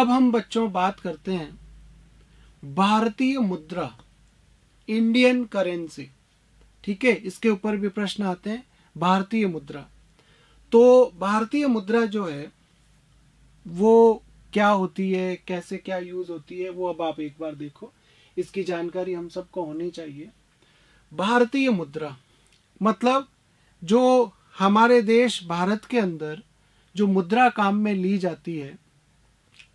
अब हम बच्चों बात करते हैं भारतीय मुद्रा, इंडियन करेंसी। ठीक है, इसके ऊपर भी प्रश्न आते हैं। भारतीय मुद्रा, तो भारतीय मुद्रा जो है वो क्या होती है, कैसे क्या यूज होती है, वो अब आप एक बार देखो। इसकी जानकारी हम सबको होनी चाहिए। भारतीय मुद्रा मतलब जो हमारे देश भारत के अंदर जो मुद्रा काम में ली जाती है,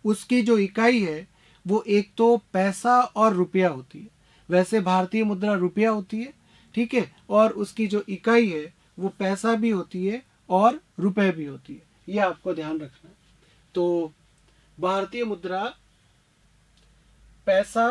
उसकी जो इकाई है वो एक तो पैसा और रुपया होती है। वैसे भारतीय मुद्रा रुपया होती है, ठीक है, और उसकी जो इकाई है वो पैसा भी होती है और रुपए भी होती है। ये आपको ध्यान रखना है। तो भारतीय मुद्रा पैसा,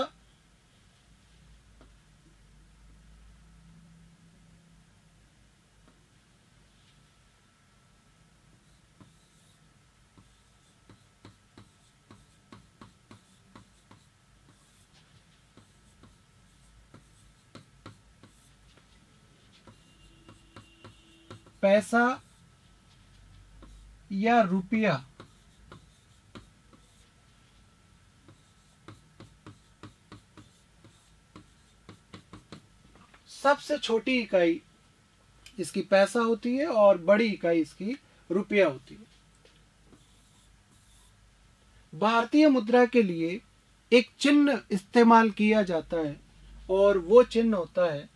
पैसा या रुपया सबसे छोटी इकाई इसकी पैसा होती है और बड़ी इकाई इसकी रुपया होती है। भारतीय मुद्रा के लिए एक चिन्ह इस्तेमाल किया जाता है और वो चिन्ह होता है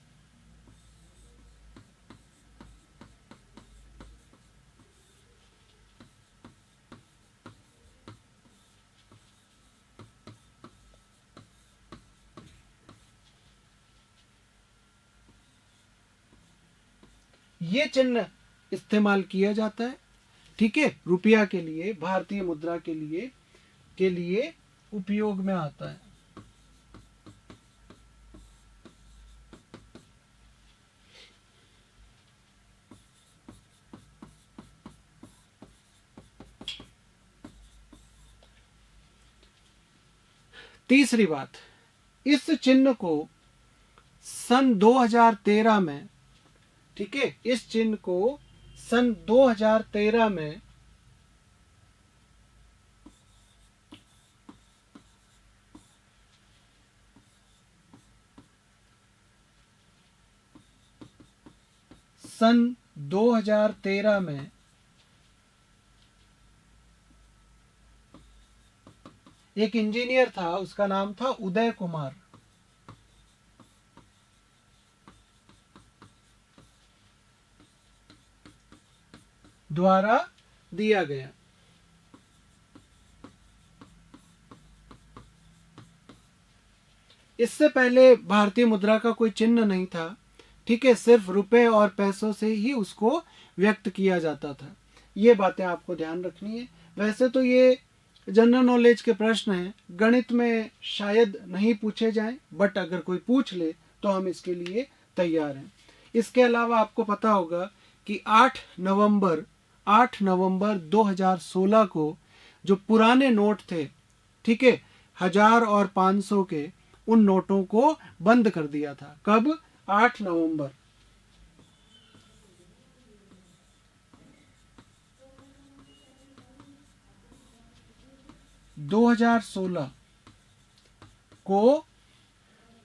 ये चिन्ह इस्तेमाल किया जाता है, ठीक है, रुपया के लिए, भारतीय मुद्रा के लिए उपयोग में आता है। तीसरी बात, इस चिन्ह को सन 2013 में, ठीक है, इस चिन्ह को सन 2013 में सन 2013 में एक इंजीनियर था, उसका नाम था उदय कुमार, द्वारा दिया गया। इससे पहले भारतीय मुद्रा का कोई चिन्ह नहीं था, ठीक है, सिर्फ रुपए और पैसों से ही उसको व्यक्त किया जाता था। ये बातें आपको ध्यान रखनी है। वैसे तो ये जनरल नॉलेज के प्रश्न हैं, गणित में शायद नहीं पूछे जाएं, बट अगर कोई पूछ ले तो हम इसके लिए तैयार हैं। इसके अलावा आपको पता होगा कि 8 नवंबर 2016 को जो पुराने नोट थे, ठीक है, 1000 और 500 के, उन नोटों को बंद कर दिया था। कब? 8 नवंबर। दो 2016 को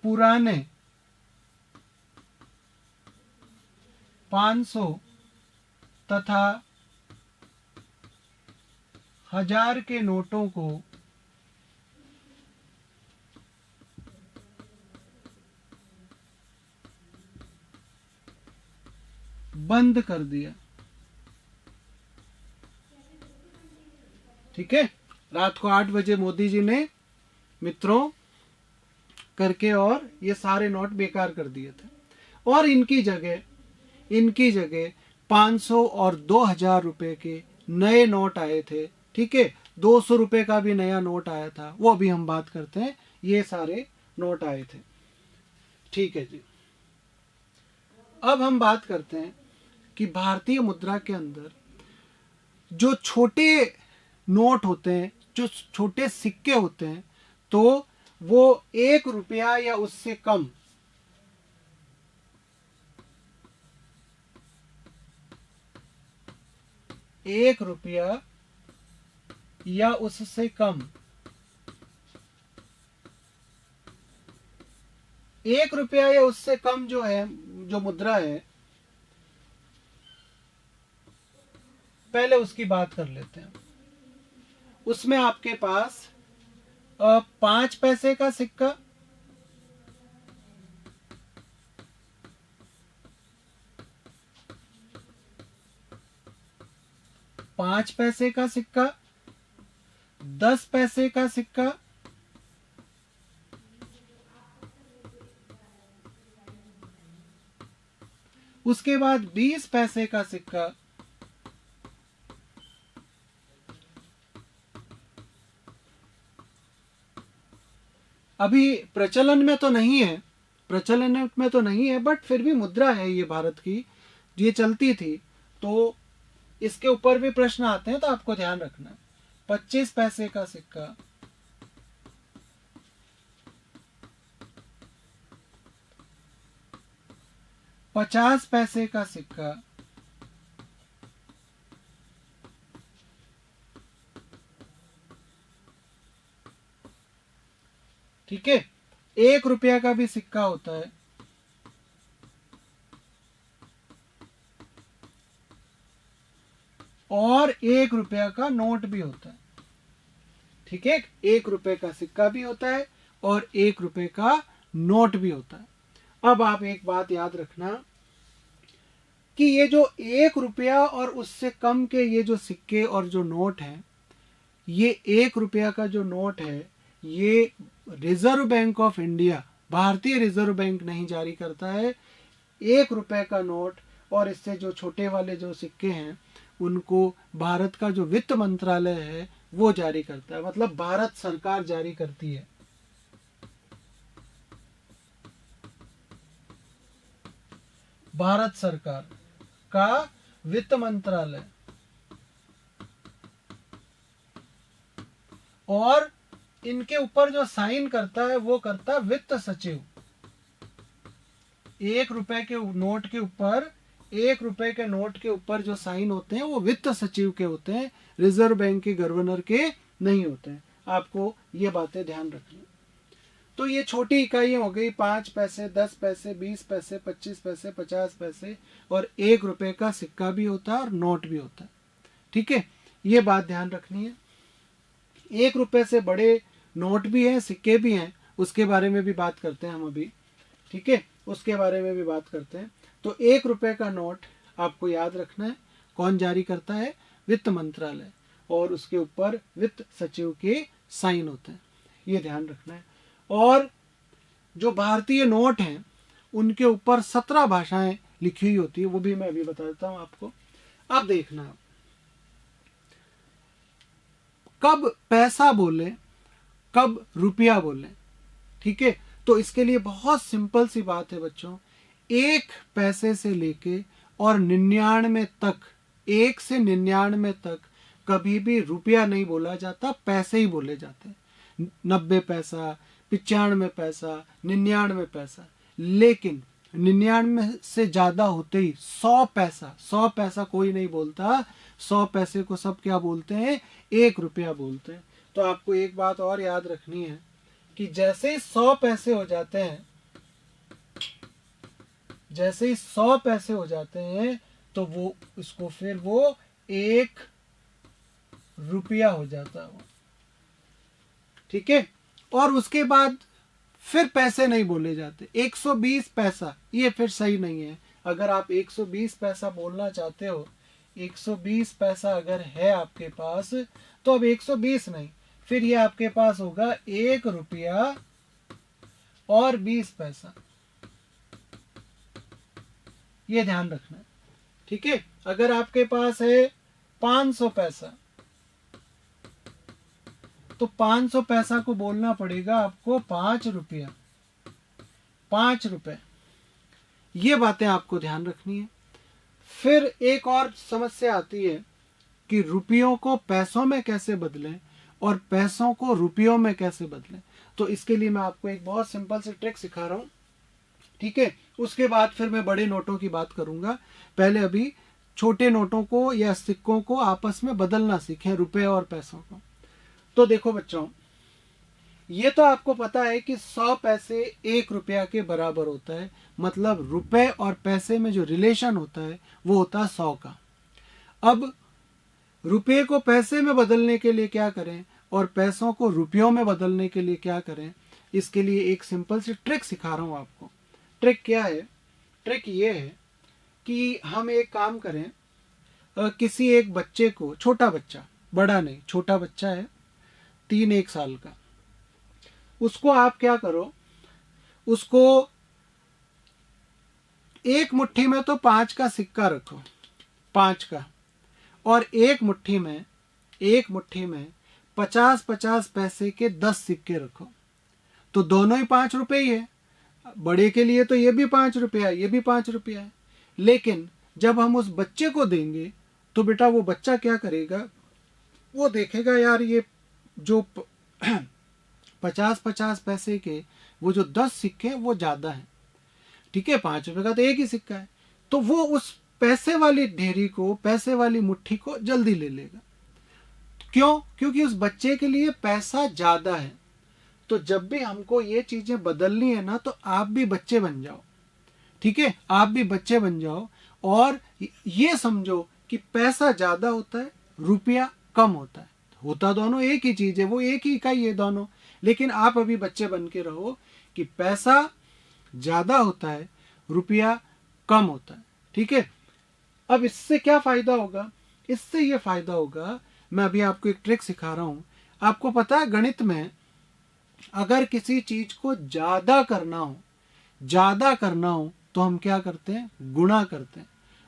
पुराने 500 तथा 1000 के नोटों को बंद कर दिया। ठीक है, रात को 8 बजे मोदी जी ने मित्रों करके और ये सारे नोट बेकार कर दिए थे, और इनकी जगह 500 और 2000 रुपए के नए नोट आए थे। ठीक है, 200 रुपए का भी नया नोट आया था, वो अभी हम बात करते हैं। ये सारे नोट आए थे। ठीक है जी, अब हम बात करते हैं कि भारतीय मुद्रा के अंदर जो छोटे नोट होते हैं, जो छोटे सिक्के होते हैं, तो वो 1 रुपया या उससे कम, एक रुपया या उससे कम 1 रुपया या उससे कम जो है, जो मुद्रा है, पहले उसकी बात कर लेते हैं। उसमें आपके पास 5 पैसे का सिक्का, 5 पैसे का सिक्का, 10 पैसे का सिक्का, उसके बाद 20 पैसे का सिक्का, अभी प्रचलन में तो नहीं है, प्रचलन में तो नहीं है, बट फिर भी मुद्रा है ये भारत की, ये चलती थी, तो इसके ऊपर भी प्रश्न आते हैं, तो आपको ध्यान रखना। 25 पैसे का सिक्का, 50 पैसे का सिक्का, ठीक है। 1 रुपया का भी सिक्का होता है, और 1 रुपया का नोट भी होता है, ठीक है। 1 रुपए का सिक्का भी होता है और 1 रुपए का नोट भी होता है। अब आप एक बात याद रखना कि ये जो 1 रुपया और उससे कम के ये जो सिक्के और जो नोट हैं, ये 1 रुपया का जो नोट है, ये रिजर्व बैंक ऑफ इंडिया, भारतीय रिजर्व बैंक नहीं जारी करता है। 1 रुपए का नोट और इससे जो छोटे वाले जो सिक्के हैं, उनको भारत का जो वित्त मंत्रालय है वो जारी करता है, मतलब भारत सरकार जारी करती है। भारत सरकार का वित्त मंत्रालय, और इनके ऊपर जो साइन करता है वो करता है वित्त सचिव। 1 रुपए के नोट के ऊपर, 1 रुपए के नोट के ऊपर जो साइन होते हैं वो वित्त सचिव के होते हैं, रिजर्व बैंक के गवर्नर के नहीं होते हैं। आपको ये बातें ध्यान रखनी। तो ये छोटी इकाइयां हो गई, 5 पैसे, 10 पैसे, 20 पैसे, 25 पैसे, 50 पैसे, और 1 रुपए का सिक्का भी होता है और नोट भी होता है, ठीक है। ये बात ध्यान रखनी है। 1 रुपए से बड़े नोट भी हैं, सिक्के भी हैं, उसके बारे में भी बात करते हैं हम अभी, ठीक है, उसके बारे में भी बात करते हैं। तो 1 रुपए का नोट आपको याद रखना है, कौन जारी करता है? वित्त मंत्रालय, और उसके ऊपर वित्त सचिव के साइन होते हैं, ये ध्यान रखना है। और जो भारतीय नोट हैं उनके ऊपर 17 भाषाएं लिखी हुई होती है, वो भी मैं अभी बता देता हूं आपको। अब देखना, कब पैसा बोले, कब रुपया बोले, ठीक है। तो इसके लिए बहुत सिंपल सी बात है बच्चों, 1 पैसे से लेके और 99 तक, 1 से 99 तक कभी भी रुपया नहीं बोला जाता, पैसे ही बोले जाते हैं। 90 पैसा, 95 पैसा, 99 पैसा, लेकिन 99 से ज्यादा होते ही 100 पैसा, 100 पैसा कोई नहीं बोलता, 100 पैसे को सब क्या बोलते हैं? 1 रुपया बोलते हैं। तो आपको एक बात और याद रखनी है कि जैसे ही 100 पैसे हो जाते हैं, जैसे ही 100 पैसे हो जाते हैं, तो वो इसको फिर वो 1 रुपया हो जाता है, ठीक है। और उसके बाद फिर पैसे नहीं बोले जाते। 120 पैसा, ये फिर सही नहीं है। अगर आप 120 पैसा बोलना चाहते हो, 120 पैसा अगर है आपके पास, तो अब 120 नहीं, फिर ये आपके पास होगा 1 रुपया और 20 पैसा, ये ध्यान रखना, ठीक है। अगर आपके पास है 500 पैसा, तो 500 पैसा को बोलना पड़ेगा आपको 5 रुपया, 5 रुपए। ये बातें आपको ध्यान रखनी है। फिर एक और समस्या आती है कि रुपयों को पैसों में कैसे बदलें और पैसों को रुपयों में कैसे बदलें। तो इसके लिए मैं आपको एक बहुत सिंपल सी ट्रिक सिखा रहा हूं, ठीक है। उसके बाद फिर मैं बड़े नोटों की बात करूंगा। पहले अभी छोटे नोटों को या सिक्कों को आपस में बदलना सीखें, रुपए और पैसों को। तो देखो बच्चों, ये तो आपको पता है कि 100 पैसे 1 रुपया के बराबर होता है, मतलब रुपए और पैसे में जो रिलेशन होता है वो होता है 100 का। अब रुपये को पैसे में बदलने के लिए क्या करें और पैसों को रुपयों में बदलने के लिए क्या करें, इसके लिए एक सिंपल सी ट्रिक सिखा रहा हूं आपको। ट्रिक क्या है? ट्रिक ये है कि हम एक काम करें, किसी एक बच्चे को, छोटा बच्चा, बड़ा नहीं, छोटा बच्चा है 3-1 साल का, उसको आप क्या करो, उसको एक मुट्ठी में तो 5 का सिक्का रखो, 5 का, और एक मुट्ठी में 50-50 पैसे के 10 सिक्के रखो। तो दोनों ही 5 रुपए ही है। बड़े के लिए तो ये भी 5 रुपया है, ये भी 5 रुपया है। लेकिन जब हम उस बच्चे को देंगे तो बेटा वो बच्चा क्या करेगा, वो देखेगा यार ये जो 50-50 पैसे के वो जो 10 सिक्के हैं वो ज्यादा है, ठीक है, 5 रुपए का तो एक ही सिक्का है, तो वो उस पैसे वाली ढेरी को, पैसे वाली मुट्ठी को जल्दी ले लेगा। क्यों? क्योंकि उस बच्चे के लिए पैसा ज्यादा है। तो जब भी हमको ये चीजें बदलनी है ना, तो आप भी बच्चे बन जाओ, ठीक है, आप भी बच्चे बन जाओ और ये समझो कि पैसा ज्यादा होता है, रुपया कम होता है, होता दोनों एक ही चीज है, वो एक ही इकाई है दोनों। लेकिन आप अभी बच्चे बन के रहो कि पैसा ज्यादा होता है, रुपया कम होता है, ठीक है। अब इससे क्या फायदा होगा? इससे ये फायदा होगा, मैं अभी आपको एक ट्रिक सिखा रहा हूं। आपको पता है गणित में अगर किसी चीज को ज्यादा करना हो तो हम क्या करते हैं? गुणा करते हैं।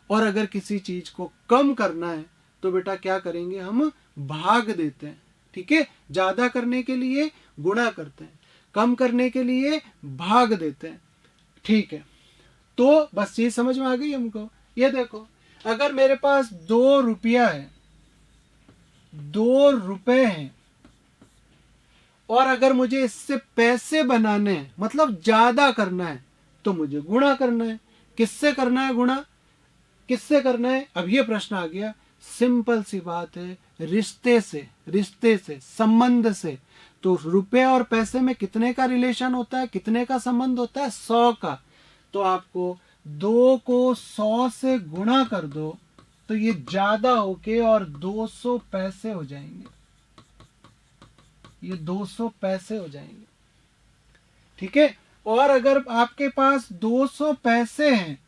और अगर किसी चीज को कम करना है तो बेटा क्या करेंगे? हम भाग देते हैं, ठीक है। ज्यादा करने के लिए गुणा करते हैं, कम करने के लिए भाग देते हैं, ठीक है। तो बस चीज समझ में आ गई हमको। ये देखो, अगर मेरे पास 2 रुपया है, 2 रुपए हैं, और अगर मुझे इससे पैसे बनाने हैं, मतलब ज्यादा करना है, तो मुझे गुणा करना है। किससे करना है गुणा? किससे करना है? अब ये प्रश्न आ गया। सिंपल सी बात है, रिश्ते से, संबंध से। तो रुपए और पैसे में कितने का रिलेशन होता है, कितने का संबंध होता है? 100 का। तो आपको 2 को 100 से गुणा कर दो तो ये ज्यादा होके और 200 पैसे हो जाएंगे, ये 200 पैसे हो जाएंगे, ठीक है। और अगर आपके पास 200 पैसे हैं,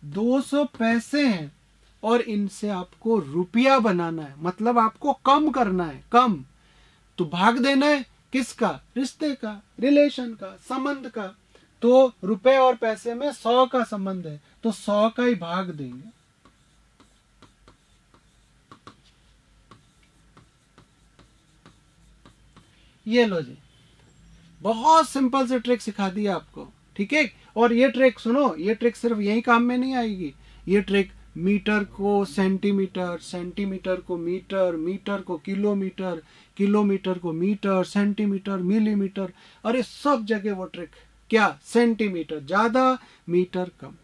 200 पैसे हैं और इनसे आपको रुपया बनाना है, मतलब आपको कम करना है, कम, तो भाग देना है किसका? रिश्ते का, रिलेशन का, संबंध का। तो रुपए और पैसे में 100 का संबंध है, तो 100 का ही भाग देंगे। ये लो जी, बहुत सिंपल से ट्रिक सिखा दी आपको, ठीक है। और ये ट्रिक सुनो, ये ट्रिक सिर्फ यही काम में नहीं आएगी। ये ट्रिक मीटर को सेंटीमीटर, सेंटीमीटर को मीटर, मीटर को किलोमीटर, किलोमीटर को मीटर, सेंटीमीटर, मिलीमीटर, अरे सब जगह वो ट्रिक। क्या? सेंटीमीटर ज्यादा, मीटर कम,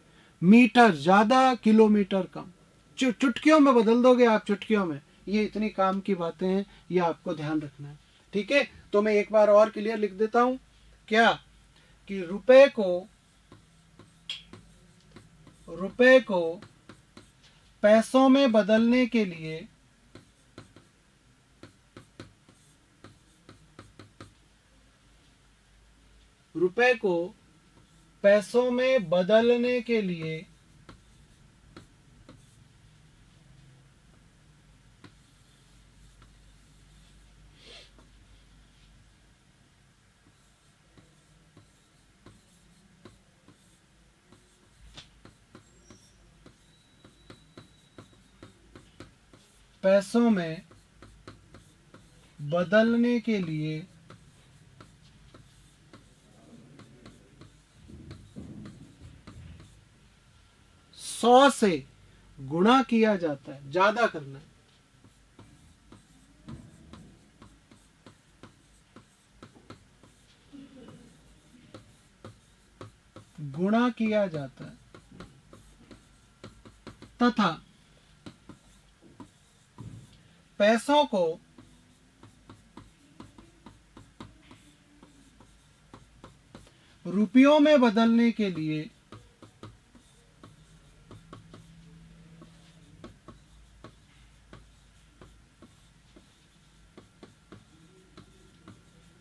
मीटर ज्यादा, किलोमीटर कम। चुटकियों में बदल दोगे आप, चुटकियों में। ये इतनी काम की बातें हैं, ये आपको ध्यान रखना है, ठीक है। तो मैं एक बार और क्लियर लिख देता हूं। क्या? कि रुपए को पैसों में बदलने के लिए रुपए को पैसों में बदलने के लिए 100 से गुणा किया जाता है, ज्यादा करना है। गुणा किया जाता है तथा पैसों को रुपयों में बदलने के लिए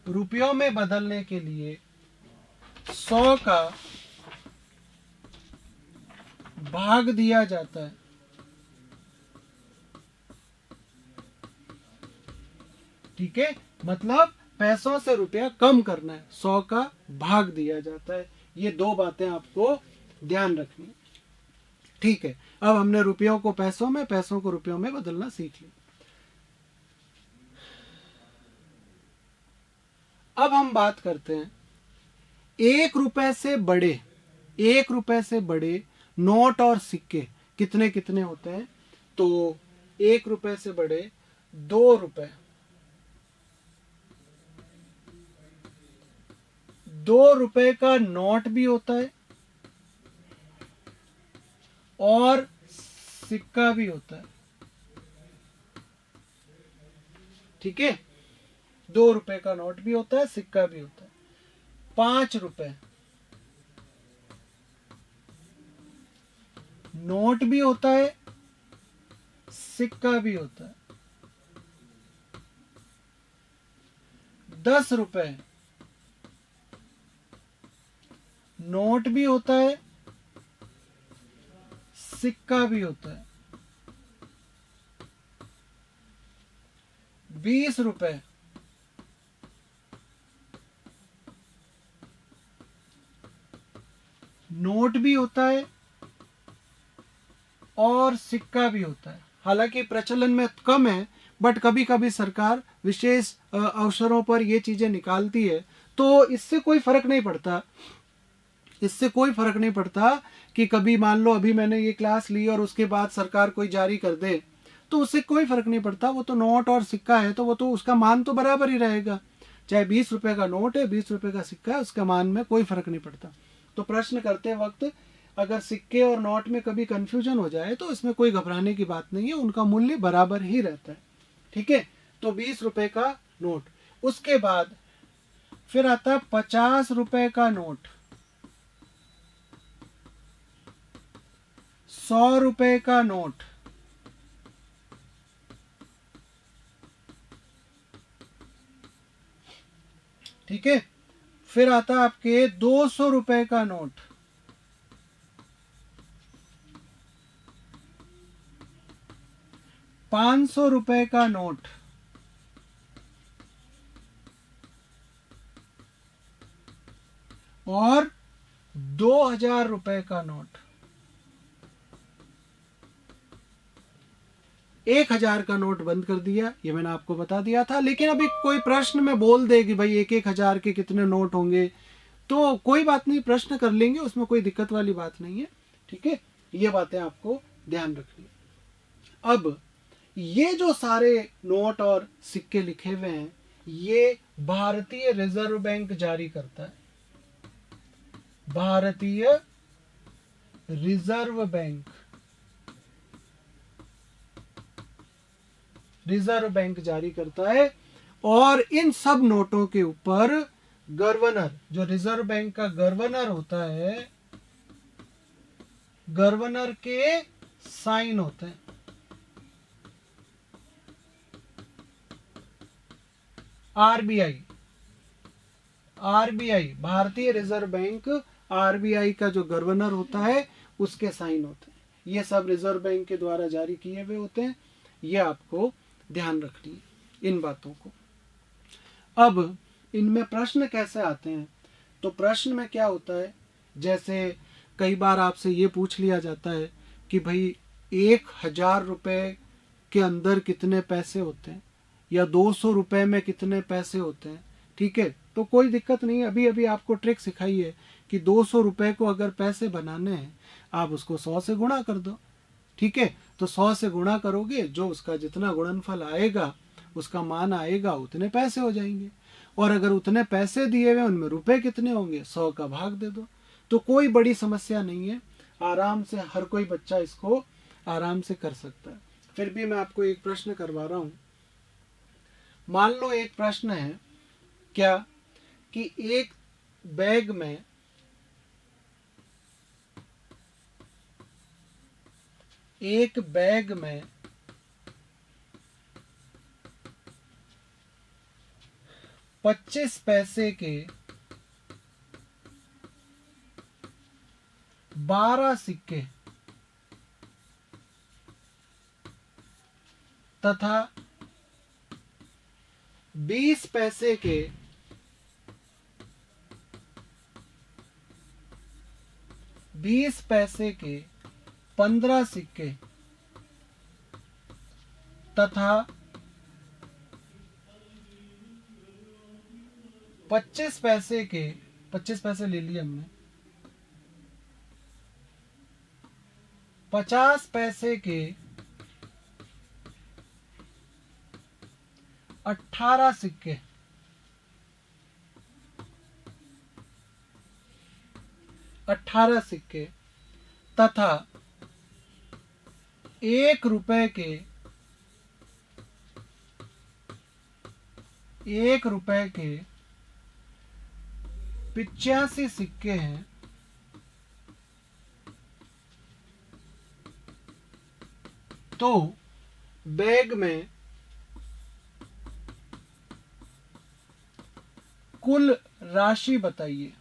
रुपयों में बदलने के लिए 100 का भाग दिया जाता है। ठीक है, मतलब पैसों से रुपया कम करना है, 100 का भाग दिया जाता है। ये दो बातें आपको ध्यान रखनी। ठीक है, अब हमने रुपयों को पैसों में, पैसों को रुपयों में बदलना सीख लिया। अब हम बात करते हैं 1 रुपए से बड़े, 1 रुपए से बड़े नोट और सिक्के कितने कितने होते हैं। तो 1 रुपए से बड़े 2 रुपए, 2 रुपए का नोट भी होता है और सिक्का भी होता है। ठीक है, 2 रुपए का नोट भी होता है, सिक्का भी होता है। 5 रुपए नोट भी होता है, सिक्का भी होता है। 10 रुपए नोट भी होता है, सिक्का भी होता है। 20 रुपए नोट भी होता है और सिक्का भी होता है। हालांकि प्रचलन में कम है, बट कभी कभी सरकार विशेष अवसरों पर ये चीजें निकालती है, तो इससे कोई फर्क नहीं पड़ता। इससे कोई फर्क नहीं पड़ता कि कभी मान लो अभी मैंने ये क्लास ली और उसके बाद सरकार कोई जारी कर दे, तो उससे कोई फर्क नहीं पड़ता। वो तो नोट और सिक्का है, तो वो तो उसका मान तो बराबर ही रहेगा। चाहे 20 रुपए का नोट है, 20 रुपए का सिक्का है, उसका मान में कोई फर्क नहीं पड़ता। तो प्रश्न करते वक्त अगर सिक्के और नोट में कभी कंफ्यूजन हो जाए तो इसमें कोई घबराने की बात नहीं है, उनका मूल्य बराबर ही रहता है। ठीक है, तो 20 रुपए का नोट। उसके बाद फिर आता है 50 रुपए का नोट, 100 रुपए का नोट, ठीक है। फिर आता है आपके 200 रुपए का नोट, 500 रुपए का नोट, और 2000 रुपए का नोट। 1000 का नोट बंद कर दिया, ये मैंने आपको बता दिया था। लेकिन अभी कोई प्रश्न में बोल दे कि भाई 1-1000 के कितने नोट होंगे, तो कोई बात नहीं, प्रश्न कर लेंगे, उसमें कोई दिक्कत वाली बात नहीं है। ठीक है, ये बातें आपको ध्यान रखनी। अब ये जो सारे नोट और सिक्के लिखे हुए हैं, ये भारतीय रिजर्व बैंक जारी करता है। भारतीय रिजर्व बैंक, रिजर्व बैंक जारी करता है। और इन सब नोटों के ऊपर गवर्नर, जो रिजर्व बैंक का गवर्नर होता है, गवर्नर के साइन होते हैं। आरबीआई, आरबीआई भारतीय रिजर्व बैंक, आरबीआई का जो गवर्नर होता है उसके साइन होते हैं। ये सब रिजर्व बैंक के द्वारा जारी किए हुए होते हैं। ये आपको ध्यान रखनी है इन बातों को। अब इनमें प्रश्न कैसे आते हैं, तो प्रश्न में क्या होता है, जैसे कई बार आपसे ये पूछ लिया जाता है कि भाई 1000 रुपए के अंदर कितने पैसे होते हैं, या 200 रुपए में कितने पैसे होते हैं। ठीक है, तो कोई दिक्कत नहीं है, अभी अभी आपको ट्रिक सिखाई है कि 200 रुपए को अगर पैसे बनाने हैं, आप उसको 100 से गुणा कर दो। ठीक है, तो 100 से गुणा करोगे, जो उसका जितना गुणनफल आएगा, उसका मान आएगा, उतने पैसे हो जाएंगे। और अगर उतने पैसे दिए हुए, उनमें रुपए कितने होंगे, 100 का भाग दे दो। तो कोई बड़ी समस्या नहीं है, आराम से हर कोई बच्चा इसको आराम से कर सकता है। फिर भी मैं आपको एक प्रश्न करवा रहा हूं। मान लो एक प्रश्न है क्या कि एक बैग में एक बैग में 25 पैसे के 12 सिक्के तथा 20 पैसे के 15 सिक्के तथा 25 पैसे के 25 पैसे ले लिए हमने 50 पैसे के 18 सिक्के तथा 1 रुपए के 85 सिक्के हैं, तो बैग में कुल राशि बताइए।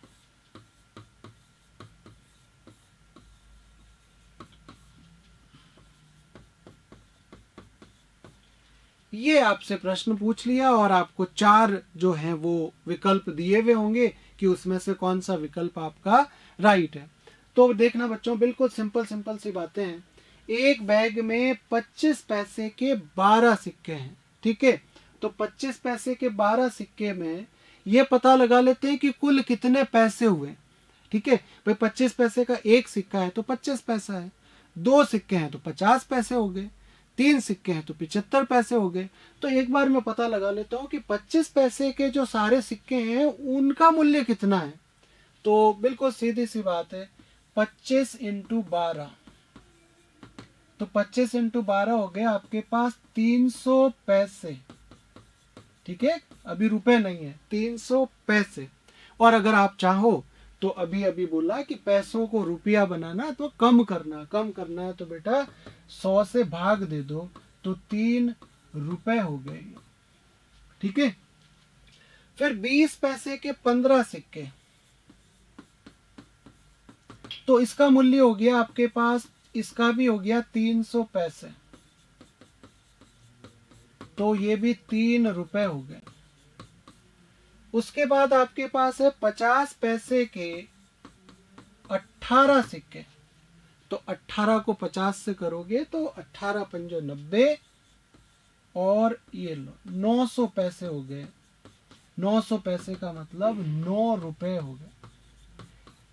ये आपसे प्रश्न पूछ लिया और आपको 4 जो हैं वो विकल्प दिए हुए होंगे कि उसमें से कौन सा विकल्प आपका राइट है। तो देखना बच्चों, बिल्कुल सिंपल सी बातें हैं। एक बैग में 25 पैसे के 12 सिक्के हैं, ठीक है। तो 25 पैसे के 12 सिक्के में ये पता लगा लेते हैं कि कुल कितने पैसे हुए, ठीक है। भाई 25 पैसे का एक सिक्का है तो 25 पैसा है, 2 सिक्के हैं तो 50 पैसे हो गए, 3 सिक्के हैं तो 75 पैसे हो गए। तो एक बार मैं पता लगा लेता हूं कि 25 पैसे के जो सारे सिक्के हैं उनका मूल्य कितना है। तो बिल्कुल सीधी सी बात है, 25 इंटू 12, तो 25 इंटू 12 हो गया आपके पास 300 पैसे, ठीक है। अभी रुपए नहीं है, 300 पैसे। और अगर आप चाहो तो अभी अभी बोला कि पैसों को रुपया बनाना तो कम करना है तो बेटा 100 से भाग दे दो तो 3 रुपए हो गए, ठीक है। फिर 20 पैसे के 15 सिक्के, तो इसका मूल्य हो गया आपके पास, इसका भी हो गया 300 पैसे, तो ये भी 3 रुपए हो गए। उसके बाद आपके पास है 50 पैसे के 18 सिक्के, तो 18 को 50 से करोगे तो 18 पंजो 90 और ये लो 900 पैसे हो गए। 900 पैसे का मतलब 9 रुपए हो गए,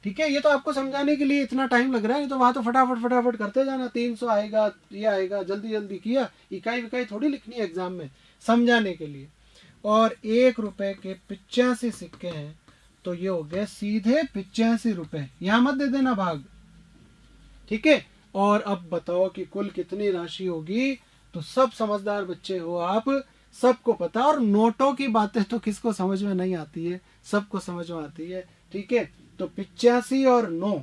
ठीक है। ये तो आपको समझाने के लिए इतना टाइम लग रहा है, तो वहां तो फटाफट करते जाना, 300 आएगा, ये आएगा, जल्दी किया, इकाई थोड़ी लिखनी है एग्जाम में, समझाने के लिए। और 1 रुपए के 85 सिक्के हैं, तो ये हो गए सीधे 85 रुपए, यहां मत दे देना भाग, ठीक है। और अब बताओ कि कुल कितनी राशि होगी। तो सब समझदार बच्चे हो आप, सबको पता। और नोटों की बातें तो किसको समझ में नहीं आती है, सबको समझ में आती है, ठीक है। तो 85 और 9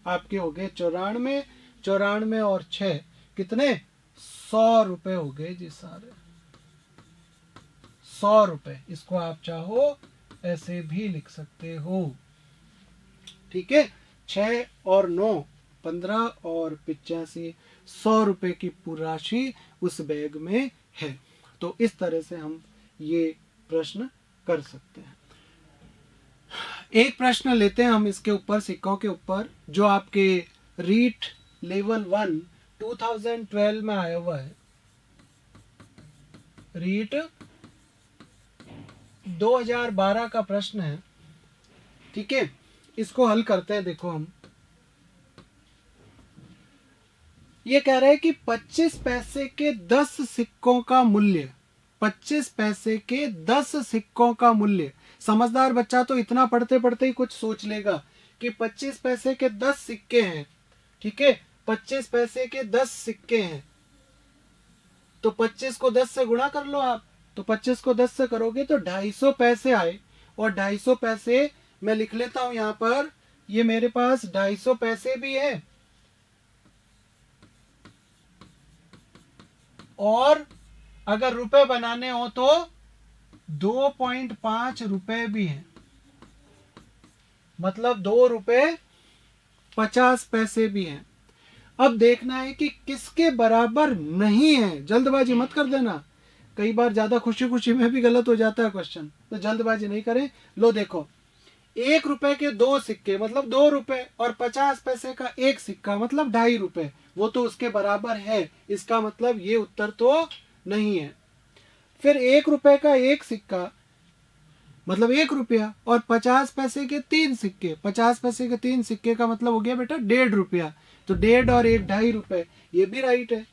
आपके हो गए 94, 94 और 6 कितने, 100 रुपए हो गए जी सारे, 100 रुपए। इसको आप चाहो ऐसे भी लिख सकते हो, ठीक है। 6 और 9 15 और 85, 100 रुपए की पूरी राशि उस बैग में है। तो इस तरह से हम ये प्रश्न कर सकते हैं। एक प्रश्न लेते हैं हम इसके ऊपर, सिक्कों के ऊपर, जो आपके रीट लेवल 1 2012 में आया हुआ है। रीट 2012 का प्रश्न है, ठीक है। इसको हल करते हैं। देखो हम ये कह रहे हैं कि 25 पैसे के 10 सिक्कों का मूल्य, 25 पैसे के 10 सिक्कों का मूल्य। समझदार बच्चा तो इतना पढ़ते पढ़ते ही कुछ सोच लेगा कि 25 पैसे के 10 सिक्के हैं, ठीक है। 25 पैसे के 10 सिक्के हैं, तो 25 को 10 से गुणा कर लो आप। तो 25 को 10 से करोगे तो 250 पैसे आए। और 250 पैसे मैं लिख लेता हूं यहां पर, ये मेरे पास 250 पैसे भी है और अगर रुपए बनाने हो तो 2.5 रुपए भी है, मतलब 2 रुपए 50 पैसे भी हैं। अब देखना है कि किसके बराबर नहीं है, जल्दबाजी मत कर देना, कई बार ज्यादा खुशी खुशी में भी गलत हो जाता है क्वेश्चन, तो जल्दबाजी नहीं करें। लो देखो, 1 रुपए के 2 सिक्के मतलब 2 रुपए, और 50 पैसे का 1 सिक्का मतलब 2.5 रुपए, वो तो उसके बराबर है, इसका मतलब ये उत्तर तो नहीं है। फिर 1 रुपए का 1 सिक्का मतलब 1 रुपया, और 50 पैसे के 3 सिक्के, 50 पैसे के 3 सिक्के का मतलब हो गया बेटा 1.5 रुपया, तो 1.5 और 1 2.5 रुपए, ये भी राइट है,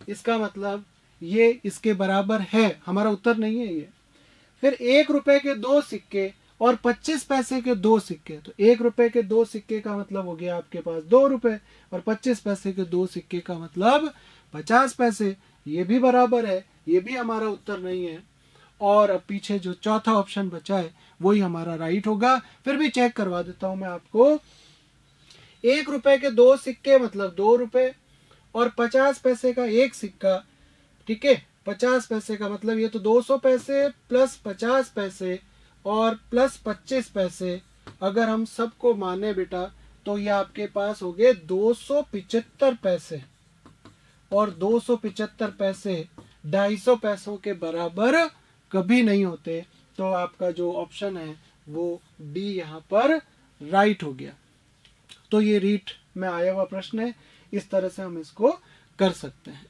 इसका मतलब ये इसके बराबर है, हमारा उत्तर नहीं है ये। फिर 1 रुपए के 2 सिक्के और 25 पैसे के 2 सिक्के, तो 1 रुपए के 2 सिक्के का मतलब हो गया आपके पास 2 रुपए, और 25 पैसे के 2 सिक्के का मतलब 50 पैसे, ये भी बराबर है, ये भी हमारा उत्तर नहीं है। और अब पीछे जो चौथा ऑप्शन बचा है वही हमारा राइट होगा। फिर भी चेक करवा देता हूं मैं आपको, 1 रुपए के 2 सिक्के मतलब 2 रुपए, और 50 पैसे का 1 सिक्का, ठीक है, 50 पैसे का मतलब ये तो 200 पैसे प्लस 50 पैसे और प्लस 25 पैसे, अगर हम सबको माने बेटा तो ये आपके पास हो गए 275 पैसे, और 275 पैसे 250 पैसों के बराबर कभी नहीं होते, तो आपका जो ऑप्शन है वो डी यहाँ पर राइट हो गया। तो ये रीट में आया हुआ प्रश्न है, इस तरह से हम इसको कर सकते हैं।